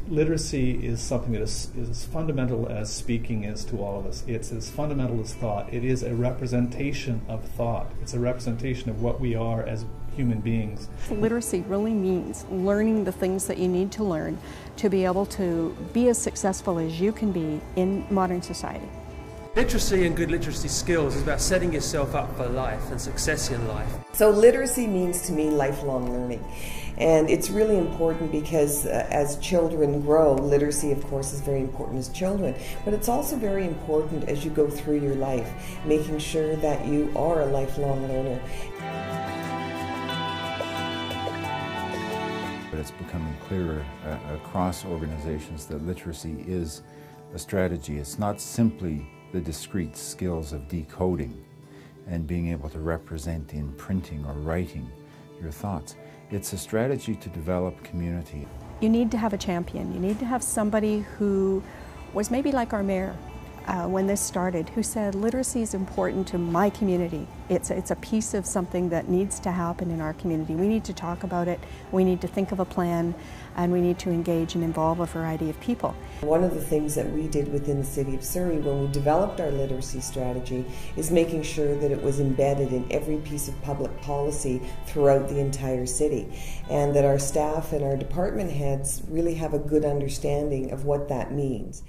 Literacy is something that is as fundamental as speaking is to all of us. It's as fundamental as thought. It is a representation of thought. It's a representation of what we are as human beings. Literacy really means learning the things that you need to learn to be able to be as successful as you can be in modern society. Literacy and good literacy skills is about setting yourself up for life and success in life. So literacy means to me lifelong learning. And it's really important because as children grow, literacy of course is very important as children, but it's also very important as you go through your life, making sure that you are a lifelong learner. But it's becoming clearer across organizations that literacy is a strategy. It's not simply the discrete skills of decoding and being able to represent in printing or writing your thoughts. It's a strategy to develop community. You need to have a champion. You need to have somebody who was maybe like our mayor when this started, who said literacy is important to my community. It's a piece of something that needs to happen in our community. We need to talk about it, we need to think of a plan, and we need to engage and involve a variety of people. One of the things that we did within the City of Surrey when we developed our literacy strategy is making sure that it was embedded in every piece of public policy throughout the entire city, and that our staff and our department heads really have a good understanding of what that means.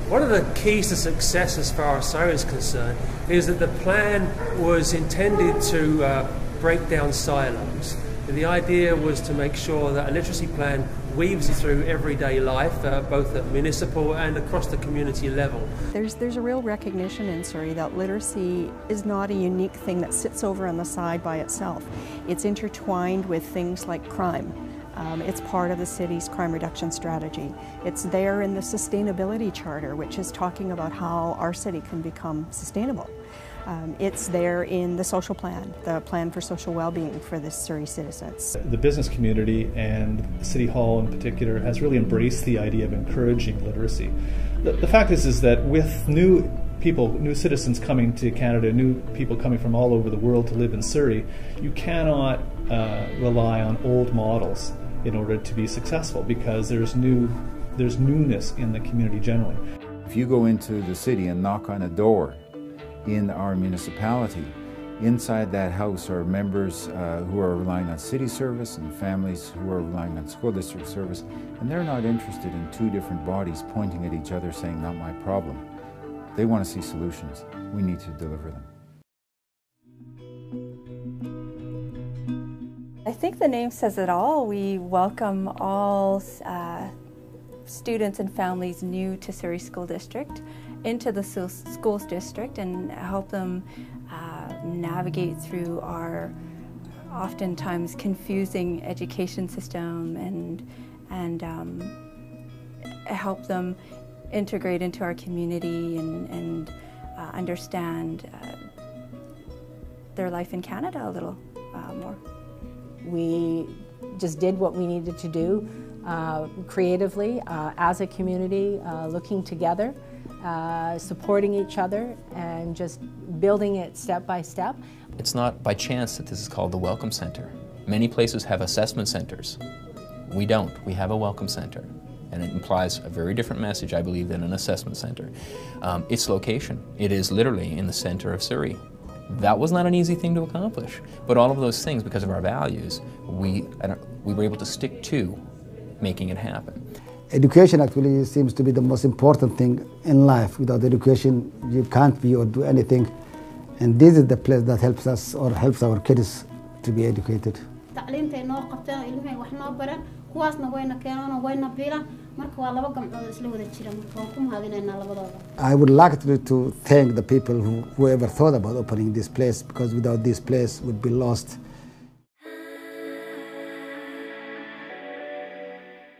One of the keys to success as far as Surrey is concerned is that the plan was intended to break down silos. The idea was to make sure that a literacy plan weaves through everyday life, both at municipal and across the community level. There's a real recognition in Surrey that literacy is not a unique thing that sits over on the side by itself. It's intertwined with things like crime. It's part of the city's crime reduction strategy. It's there in the sustainability charter, which is talking about how our city can become sustainable. It's there in the social plan, the plan for social well-being for the Surrey citizens. The business community and City Hall in particular has really embraced the idea of encouraging literacy. The fact is that with new people, new citizens coming to Canada, new people coming from all over the world to live in Surrey, you cannot rely on old models in order to be successful, because there's newness in the community generally. If you go into the city and knock on a door in our municipality, inside that house are members who are relying on city service and families who are relying on school district service, and they're not interested in two different bodies pointing at each other saying, "Not my problem." They want to see solutions. We need to deliver them. I think the name says it all. We welcome all students and families new to Surrey School District into the schools district and help them navigate through our oftentimes confusing education system and help them integrate into our community and understand their life in Canada a little more. We just did what we needed to do creatively as a community, looking together, supporting each other, and just building it step by step. It's not by chance that this is called the Welcome Center. Many places have assessment centers. We don't. We have a Welcome Center, and it implies a very different message, I believe, than an assessment center. Its location, it is literally in the center of Surrey. That was not an easy thing to accomplish, but all of those things, because of our values, we were able to stick to making it happen. Education actually seems to be the most important thing in life. Without education, you can't be or do anything, and this is the place that helps us or helps our kids to be educated. I would like to thank the people whoever thought about opening this place, because without this place we'd be lost.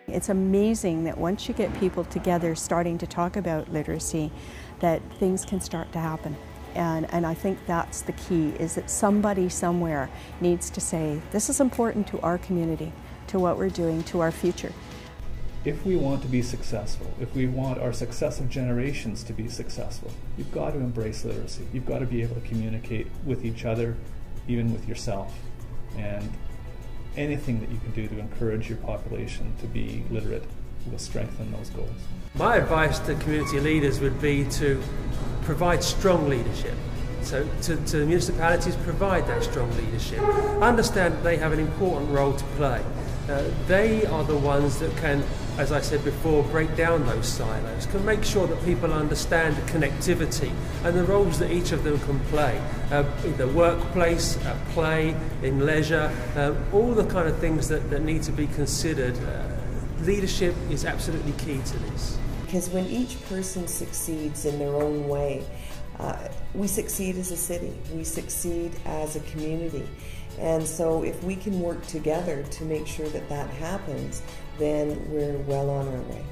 It's amazing that once you get people together starting to talk about literacy, that things can start to happen. And I think that's the key, is that somebody somewhere needs to say, this is important to our community, to what we're doing, to our future. if we want to be successful, if we want our successive generations to be successful, you've got to embrace literacy. You've got to be able to communicate with each other, even with yourself. And anything that you can do to encourage your population to be literate will strengthen those goals. My advice to community leaders would be to provide strong leadership. So to the municipalities, provide that strong leadership. Understand that they have an important role to play. They are the ones that can, as I said before, break down those silos, can make sure that people understand the connectivity and the roles that each of them can play in the workplace, play, in leisure, all the kind of things that need to be considered. Leadership is absolutely key to this. Because when each person succeeds in their own way, we succeed as a city, we succeed as a community. And so if we can work together to make sure that that happens, then we're well on our way.